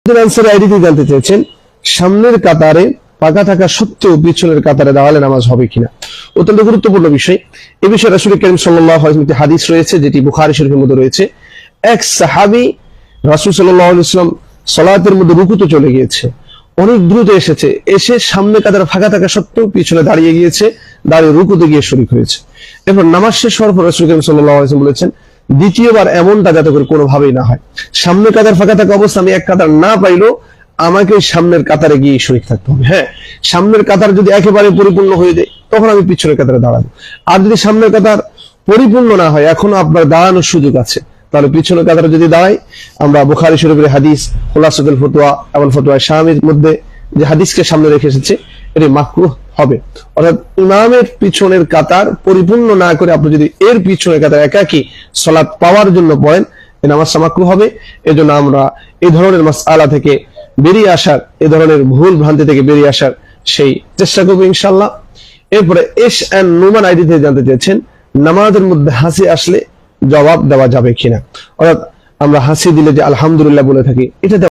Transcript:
আনসারী আইডিতে জানতে চেয়েছেন সামনের কাতারে পাকা থাকা সত্ত্বেও পিছনের কাতারে দাঁড়ালে নামাজ হবে কিনা। অত্যন্ত গুরুত্বপূর্ণ বিষয়। এই বিষয়ে রাসূল করিম সাল্লাল্লাহু আলাইহি ওয়াসাল্লাম হাদিস রয়েছে, যেটি বুখারী শরীফের মধ্যে রয়েছে। এক সাহাবী রাসূল সাল্লাল্লাহু আলাইহি ওয়াসাল্লাম সালাতের মধ্যে রুকুতে চলে গিয়েছে, অনেক দ্রুত এসে সামনে কাতারে ফাঁকা থাকা সত্ত্বেও পিছনে দাঁড়িয়ে গিয়েছে, দাঁড়িয়ে রুকুতে গিয়ে শরীক হয়েছে। এরপর নামাজ শেষ হওয়ার পর রাসূল করিম সাল্লাল্লাহু আলাইহি ওয়াসাল্লাম বলেছেন, দ্বিতীয়বার এমনটা যাতে করে কোনোভাবেই না হয়। সামনে কাতার ফাঁকা থাকা অবস্থা আমি এক কাতার না পাইলো, আমাকে সামনের কাতারে গিয়ে শরীক থাকতে হবে। হ্যাঁ, সামনের কাতার যদি একেবারে পরিপূর্ণ হয়ে যায় তখন আমি পিছনের কাতারে দাঁড়াবো। আর যদি সামনের কাতার পরিপূর্ণ না হয়, এখনো আপনার দাঁড়ানোর সুযোগ আছে, তাহলে পিছনের কাতারে যদি দাঁড়াই, আমরা বুখারী শরীফের হাদিস খুলাসাতুল ফতোয়া এবং ফতোয়া শামির মধ্যে যে হাদিসকে সামনে রেখে এসেছে, এটি মাকরুহ হবে। অর্থাৎ ইমামের পিছনের কাতার পরিপূর্ণ না করে আপনি যদি এর পিছনের কাতার একাকী সালাত পাওয়ার জন্য পড়েন, এই নামাজটা মাকরুহ হবে। এজন্য আমরা এই ধরনের মাসআলা থেকে বেরিয়ে আসার, এই ধরনের ভুল ভ্রান্তি থেকে বেরিয়ে আসার সেই চেষ্টা করবো ইনশাআল্লাহ। এরপরে এস এন্ড নুমান আইডি থেকে জানতে চেয়েছেন নামাজের মধ্যে হাসি আসলে জবাব দেওয়া যাবে কিনা। অর্থাৎ আমরা হাসি দিলে যে আলহামদুলিল্লাহ বলে থাকি, এটা